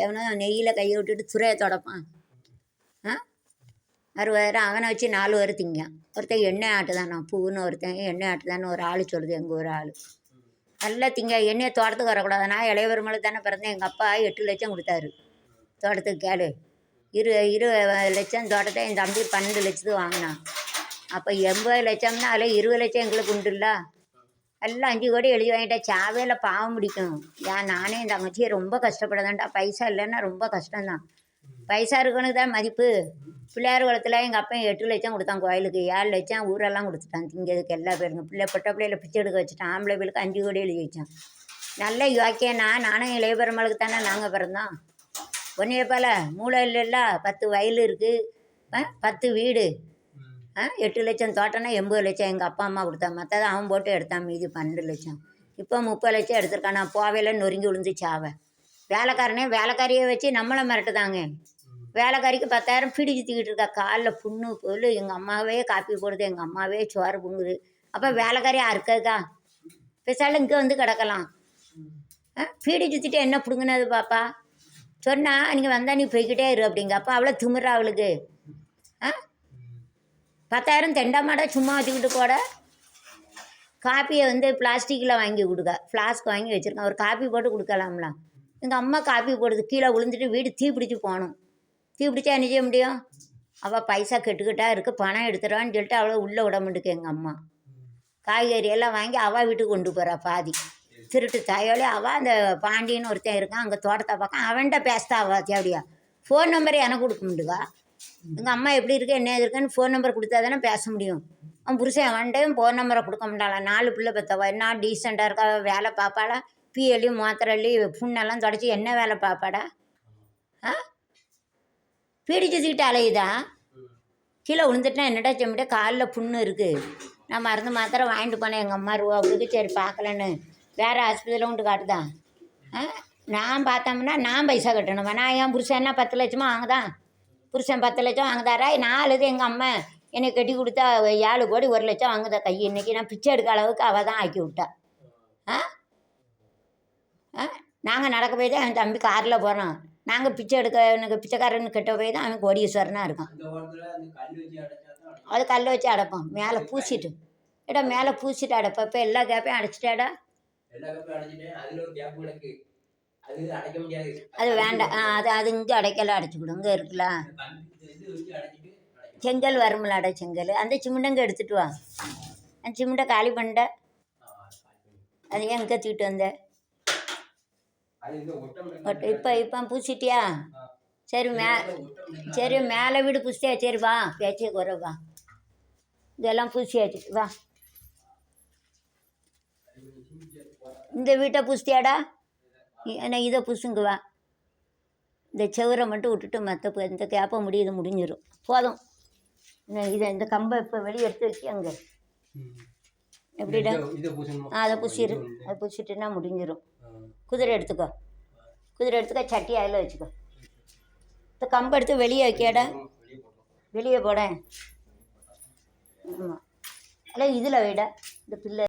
எவனோ நெய்யில் கையை விட்டுட்டு துறையை தொடப்பான். 60,000 அவனை வச்சு 4 பேர் திங்கான். ஒருத்தன் எண்ணெய் ஆட்டுதானா பூன்னு ஒருத்தன் எண்ணெய் ஆட்டுதான்னு ஒரு ஆள் சொல்லுது. எங்கள் ஒரு ஆள் நல்லா திங்க எண்ணெயை தோட்டத்துக்கு வரக்கூடாது. நான் இளைய பெருமாள் தானே பிறந்தேன். எங்கள் அப்பா 8 லட்சம் கொடுத்தாரு தோட்டத்துக்கு. கேளு 20 லட்சம் தோட்டத்தை என் தம்பி 12 லட்சத்துக்கு வாங்கினான். அப்போ 80 லட்சம்னா அதில் 20 லட்சம் எங்களுக்கு உண்டுல்ல. எல்லாம் 5 கோடி எழுதி வாங்கிட்டேன். சாவையில் பாவம் முடிக்கும். நானே என் தங்கச்சியை ரொம்ப கஷ்டப்படாதான்டா. பைசா இல்லைன்னா ரொம்ப கஷ்டம்தான். பைசா இருக்கணுக்கு தான் மதிப்பு. பிள்ளையார் குளத்தில் எங்கள் அப்பா 8 லட்சம் கொடுத்தான் கோயிலுக்கு. 7 லட்சம் ஊரெல்லாம் கொடுத்துட்டான் திங்கிறதுக்கு எல்லா பேருங்க. பொட்ட பிள்ளையில பிச்சை எடுக்க வச்சுட்டான். ஆம்பளை பிள்ளைக்கு 5 கோடி எழுதி வச்சான். நல்ல யோக்கியனா நானும் இளைய பெருமாளுக்கு தானே நாங்கள் பிறந்தோம். ஒன்றைய போல் மூளை இல்லைல்ல. 10 வயல் இருக்குது, 10 வீடு, 8 லட்சம் தோட்டம்னா 80 லட்சம் எங்கள் அப்பா அம்மா கொடுத்தான். மற்றதை அவன் போட்டு எடுத்தான். மீதி 12 லட்சம். இப்போ 30 லட்சம் எடுத்திருக்கான். நான் போவையில் நொறுங்கி விழுந்து சாவேன். வேலைக்காரியை வச்சு நம்மளை மிரட்டுதாங்க. வேலைக்காரிக்கு 10,000 பீடி சுற்றிக்கிட்டு இருக்கா. காலில் புண்ணு பொருள். எங்கள் அம்மாவே காப்பி போடுது, எங்கள் அம்மாவே சோறு புண்ணுது. அப்போ வேலைக்காரி அறுக்கா பெருசாலும் இங்கே வந்து கிடக்கலாம். பீடி சுற்றிட்டு என்ன பிடுங்கினது பாப்பா சொன்னால் நீங்கள் வந்தால் நீ போய்கிட்டே இரு அப்படிங்க. அப்போ அவ்வளோ திமிரா அவளுக்கு. 10,000 தெண்டாமாடா சும்மா வச்சுக்கிட்டு கூட. காப்பியை வந்து பிளாஸ்டிக்கில் வாங்கி கொடுக்க, ஃப்ளாஸ்க் வாங்கி வச்சுருக்கேன். ஒரு காப்பி போட்டு கொடுக்கலாம்ல. எங்கள் அம்மா காப்பி போடுது. கீழே விழுந்துட்டு வீடு தீப்பிடிச்சு போகணும். தீப்பிடிச்சா என்ன செய்ய முடியும்? அவள் பைசா கெட்டுக்கிட்டா இருக்குது, பணம் எடுத்துடான்னு சொல்லிட்டு அவளை உள்ளே விட மாட்டுக்கு. எங்கள் அம்மா காய்கறியெல்லாம் வாங்கி அவள் வீட்டுக்கு கொண்டு போகிறா. பாதி திருட்டு தாயோலே. அவள் அந்த பாண்டியன்னு ஒருத்தன் இருக்கான் அங்கே தோட்டத்தை பார்க்க. அவன்கிட்ட பேசுதா அவள் தேவையா. ஃபோன் நம்பரை எனக்கு கொடுக்க முடியுதா? எங்கள் அம்மா எப்படி இருக்கு என்ன இருக்குன்னு ஃபோன் நம்பர் கொடுத்தா தானே பேச முடியும். அவன் புருஷன் அவன்கிட்டையும் ஃபோன் நம்பரை கொடுக்க முடியாளா? 4 பிள்ளை பெற்றவா என்ன டீசெண்டாக இருக்கா? வேலை பார்ப்பாளா? பீயலி மாத்திரள்ளி புண்ணெல்லாம் தொடச்சி என்ன வேலை பார்ப்பாடா? பீடி சுற்றிக்கிட்டு அலையுதா? கீழே விழுந்துட்டுனா என்னடா செம்மிட்ட? காலில் புண்ணு இருக்குது. நான் மருந்து மாத்திரை வாங்கிட்டு போனேன் எங்கள் அம்மா ரூபாவுக்கு. சரி பார்க்கலன்னு வேறு ஆஸ்பத்திரியில் கொண்டு காட்டுதான். நான் பார்த்தோம்னா நான் பைசா கட்டணும். நான் என் புருஷன் என்ன 10 லட்சமாக வாங்குதான்? புருஷன் 10 லட்சம் வாங்குதாரா? நான் அழுது எங்கள் அம்மா என்னை கட்டி கொடுத்தா 7 கோடி 1 லட்சம் வாங்குதா கை. இன்றைக்கி நான் பிச்சை எடுக்க அளவுக்கு அவள் தான் ஆக்கி விட்டா. நாங்கள் நடக்க போய் தான் என் தம்பி காரில் போகிறோம். நாங்கள் பிச்சை எடுக்க எனக்கு பிச்சைக்காரன்னு கெட்ட போய் தான் அவன் கோடீஸ்வரனாக இருக்கான். அது கல் வச்சு அடைப்போம். மேலே பூசிட்டு ஏடா மேலே பூசிட்டு அடைப்போம். இப்போ எல்லா கேப்பையும் அடைச்சிட்டாடா. அது வேண்டாம். அது இங்கே அடைக்கல அடைச்சிக்கிடும். இங்கே இருக்குல்ல செங்கல் வரும்ல. செங்கல் அந்த சிமெண்டங்க எடுத்துகிட்டு வா. அந்த சிமெண்டை காலி பண்ணிட்ட. அது ஏன் இங்கே தூக்கிட்டு வந்த? இப்போ பூசிட்டியா? சரி மேலே வீடு பூசிட்டியா? சரி வா பேச்சே குறைவா. இதெல்லாம் பூசியாச்சு வா. இந்த வீட்டை பூசிட்டியாடா? ஏன்னா இதை பூசுங்க வா. இந்த செவரை மட்டும் விட்டுட்டு மற்ற இந்த கேப்பை முடிஞ்சிடும். போதும். இந்த கம்பை இப்போ வெளியே எடுத்து வச்சு அங்கே எப்படிடா? அதை பூசிடு. அதை பூசிட்டுன்னா முடிஞ்சிடும். குதிரை எடுத்துக்கோ. சட்டி அதில் வச்சுக்கோ. இந்த கம்பை எடுத்து வெளியே வைக்கடா. வெளியே போட. ஆமாம். இல்லை இதில் வைடா. இந்த பிள்ளை